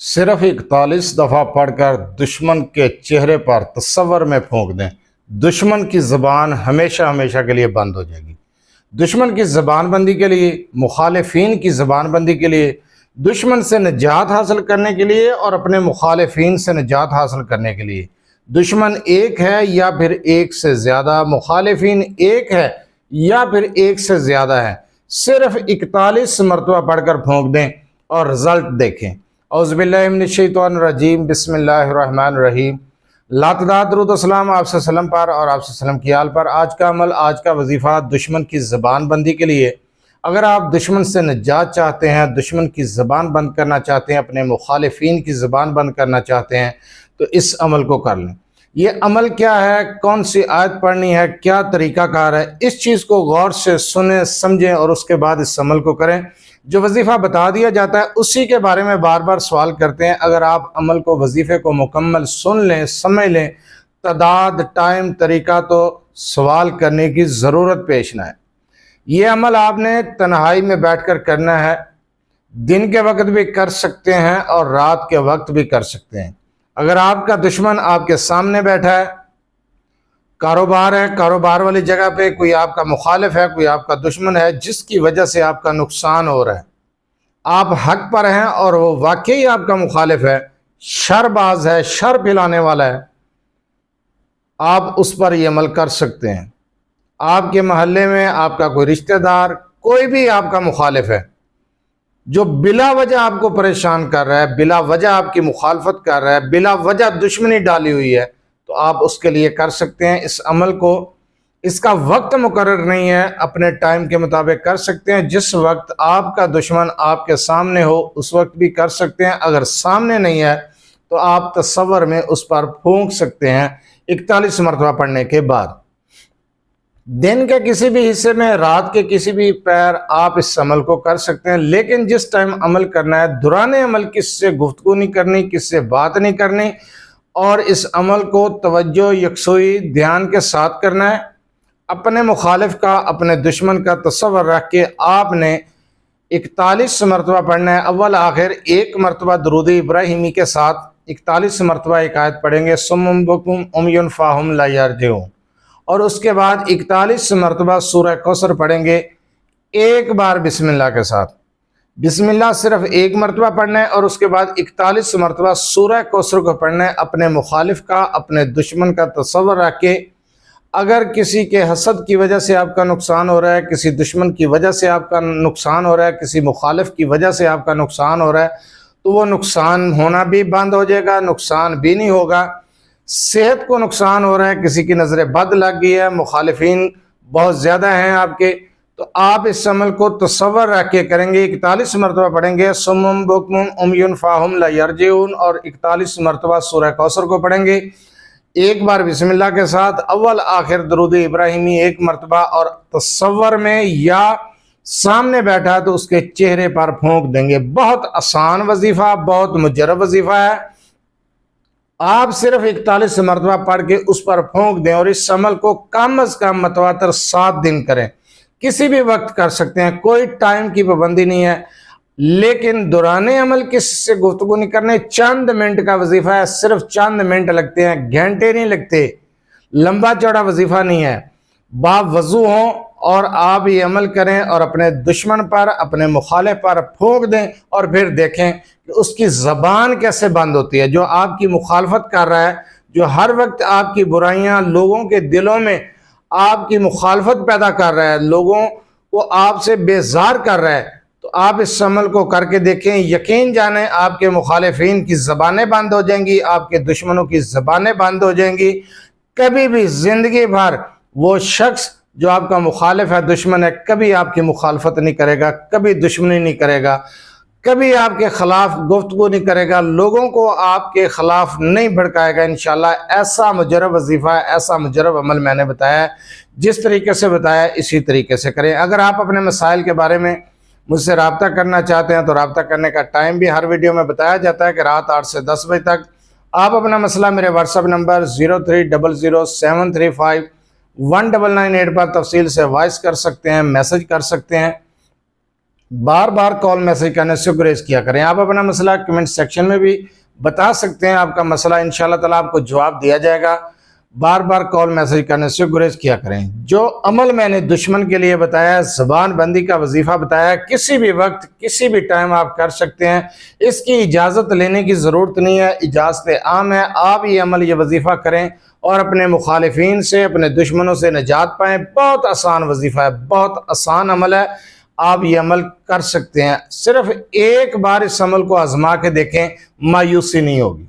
صرف 41 دفعہ پڑھ کر دشمن کے چہرے پر تصور میں پھونک دیں، دشمن کی زبان ہمیشہ ہمیشہ کے لیے بند ہو جائے گی۔ دشمن کی زبان بندی کے لیے، مخالفین کی زبان بندی کے لیے، دشمن سے نجات حاصل کرنے کے لیے اور اپنے مخالفین سے نجات حاصل کرنے کے لیے، دشمن ایک ہے یا پھر ایک سے زیادہ، مخالفین ایک ہے یا پھر ایک سے زیادہ ہے، صرف 41 مرتبہ پڑھ کر پھونک دیں اور رزلٹ دیکھیں۔ اعوذ باللہ من الشیطان الرجیم، بسم اللہ الرحمن الرحیم۔ لاتعداد درود و سلام آپ صلی اللہ علیہ وسلم پر اور آپ صلی اللہ علیہ وسلم کی آل پر۔ آج کا عمل، آج کا وظیفہ دشمن کی زبان بندی کے لیے۔ اگر آپ دشمن سے نجات چاہتے ہیں، دشمن کی زبان بند کرنا چاہتے ہیں، اپنے مخالفین کی زبان بند کرنا چاہتے ہیں تو اس عمل کو کر لیں۔ یہ عمل کیا ہے، کون سی آیت پڑھنی ہے، کیا طریقہ کار ہے، اس چیز کو غور سے سنیں، سمجھیں اور اس کے بعد اس عمل کو کریں۔ جو وظیفہ بتا دیا جاتا ہے اسی کے بارے میں بار بار سوال کرتے ہیں۔ اگر آپ عمل کو، وظیفے کو مکمل سن لیں، سمجھ لیں، تعداد، ٹائم، طریقہ، تو سوال کرنے کی ضرورت پیش نہ ہے۔ یہ عمل آپ نے تنہائی میں بیٹھ کر کرنا ہے، دن کے وقت بھی کر سکتے ہیں اور رات کے وقت بھی کر سکتے ہیں۔ اگر آپ کا دشمن آپ کے سامنے بیٹھا ہے، کاروبار ہے، کاروبار والی جگہ پہ کوئی آپ کا مخالف ہے، کوئی آپ کا دشمن ہے جس کی وجہ سے آپ کا نقصان ہو رہا ہے، آپ حق پر ہیں اور وہ واقعی آپ کا مخالف ہے، شر باز ہے، شر پھیلانے والا ہے، آپ اس پر یہ عمل کر سکتے ہیں۔ آپ کے محلے میں آپ کا کوئی رشتہ دار، کوئی بھی آپ کا مخالف ہے جو بلا وجہ آپ کو پریشان کر رہا ہے، بلا وجہ آپ کی مخالفت کر رہا ہے، بلا وجہ دشمنی ڈالی ہوئی ہے، تو آپ اس کے لیے کر سکتے ہیں اس عمل کو۔ اس کا وقت مقرر نہیں ہے، اپنے ٹائم کے مطابق کر سکتے ہیں۔ جس وقت آپ کا دشمن آپ کے سامنے ہو اس وقت بھی کر سکتے ہیں، اگر سامنے نہیں ہے تو آپ تصور میں اس پر پھونک سکتے ہیں 41 مرتبہ پڑھنے کے بعد۔ دن کے کسی بھی حصے میں، رات کے کسی بھی پیر آپ اس عمل کو کر سکتے ہیں، لیکن جس ٹائم عمل کرنا ہے دوران عمل کس سے گفتگو نہیں کرنی، کس سے بات نہیں کرنی، اور اس عمل کو توجہ، یکسوئی، دھیان کے ساتھ کرنا ہے۔ اپنے مخالف کا، اپنے دشمن کا تصور رکھ کے آپ نے 41 مرتبہ پڑھنا ہے۔ اول آخر ایک مرتبہ درود ابراہیمی کے ساتھ 41 مرتبہ ایک آیت پڑھیں گے، سم بکم عمی فاہم لا یرجعون، اور اس کے بعد 41 مرتبہ سورہ کوثر پڑھیں گے ایک بار بسم اللہ کے ساتھ۔ بسم اللہ صرف ایک مرتبہ پڑھنا ہے اور اس کے بعد 41 مرتبہ سورہ کوثر کو پڑھنا ہے، اپنے مخالف کا، اپنے دشمن کا تصور رکھ کے۔ اگر کسی کے حسد کی وجہ سے آپ کا نقصان ہو رہا ہے، کسی دشمن کی وجہ سے آپ کا نقصان ہو رہا ہے، کسی مخالف کی وجہ سے آپ کا نقصان ہو رہا ہے، تو وہ نقصان ہونا بھی بند ہو جائے گا، نقصان بھی نہیں ہوگا۔ صحت کو نقصان ہو رہا ہے، کسی کی نظر بد لگ گئی ہے، مخالفین بہت زیادہ ہیں آپ کے، تو آپ اس عمل کو تصور رکھ کے کریں گے۔ 41 مرتبہ پڑھیں گے سم بکم عمی فاہم لا یرجعون، اور 41 مرتبہ سورہ کوثر کو پڑھیں گے ایک بار بسم اللہ کے ساتھ، اول آخر درود ابراہیمی ایک مرتبہ، اور تصور میں یا سامنے بیٹھا ہے تو اس کے چہرے پر پھونک دیں گے۔ بہت آسان وظیفہ، بہت مجرب وظیفہ ہے۔ آپ صرف 41 مرتبہ پڑھ کے اس پر پھونک دیں، اور اس عمل کو کم از کم متواتر 7 دن کریں۔ کسی بھی وقت کر سکتے ہیں، کوئی ٹائم کی پابندی نہیں ہے، لیکن دوران عمل کس سے گفتگو نہیں کرنے۔ چند منٹ کا وظیفہ ہے، صرف چند منٹ لگتے ہیں، گھنٹے نہیں لگتے، لمبا چوڑا وظیفہ نہیں ہے۔ باوضو ہوں اور آپ یہ عمل کریں اور اپنے دشمن پر، اپنے مخالف پر پھونک دیں، اور پھر دیکھیں کہ اس کی زبان کیسے بند ہوتی ہے۔ جو آپ کی مخالفت کر رہا ہے، جو ہر وقت آپ کی برائیاں لوگوں کے دلوں میں آپ کی مخالفت پیدا کر رہا ہے، لوگوں کو آپ سے بیزار کر رہا ہے، تو آپ اس عمل کو کر کے دیکھیں، یقین جانیں آپ کے مخالفین کی زبانیں بند ہو جائیں گی، آپ کے دشمنوں کی زبانیں بند ہو جائیں گی۔ کبھی بھی زندگی بھر وہ شخص جو آپ کا مخالف ہے، دشمن ہے، کبھی آپ کی مخالفت نہیں کرے گا، کبھی دشمنی نہیں کرے گا، کبھی آپ کے خلاف گفتگو نہیں کرے گا، لوگوں کو آپ کے خلاف نہیں بھڑکائے گا انشاءاللہ۔ ایسا مجرب وظیفہ ہے، ایسا مجرب عمل میں نے بتایا ہے، جس طریقے سے بتایا ہے اسی طریقے سے کریں۔ اگر آپ اپنے مسائل کے بارے میں مجھ سے رابطہ کرنا چاہتے ہیں تو رابطہ کرنے کا ٹائم بھی ہر ویڈیو میں بتایا جاتا ہے کہ رات 8 سے 10 بجے تک۔ آپ اپنا مسئلہ میرے واٹس ایپ نمبر 0300735199 پر تفصیل سے وائس کر سکتے ہیں، میسج کر سکتے ہیں۔ بار بار کال میسج کرنے سے گریز کیا کریں. آپ اپنا مسئلہ کمنٹ سیکشن میں بھی بتا سکتے ہیں, آپ کا مسئلہ انشاءاللہ تعالیٰ آپ کو جواب دیا جائے گا. بار بار کال میسج کرنے سے گریز کیا کریں. جو عمل میں نے دشمن کے لیے بتایا, زبان بندی کا وظیفہ بتایا, کسی بھی وقت کسی بھی ٹائم آپ کر سکتے ہیں. اس کی اجازت لینے کی ضرورت نہیں ہے, اجازت عام ہے. آپ یہ عمل, یہ وظیفہ کریں اور اپنے مخالفین سے, اپنے دشمنوں سے نجات پائیں. بہت آسان وظیفہ ہے, بہت آسان عمل ہے. آپ یہ عمل کر سکتے ہیں. صرف ایک بار اس عمل کو آزما کے دیکھیں, مایوسی نہیں ہوگی.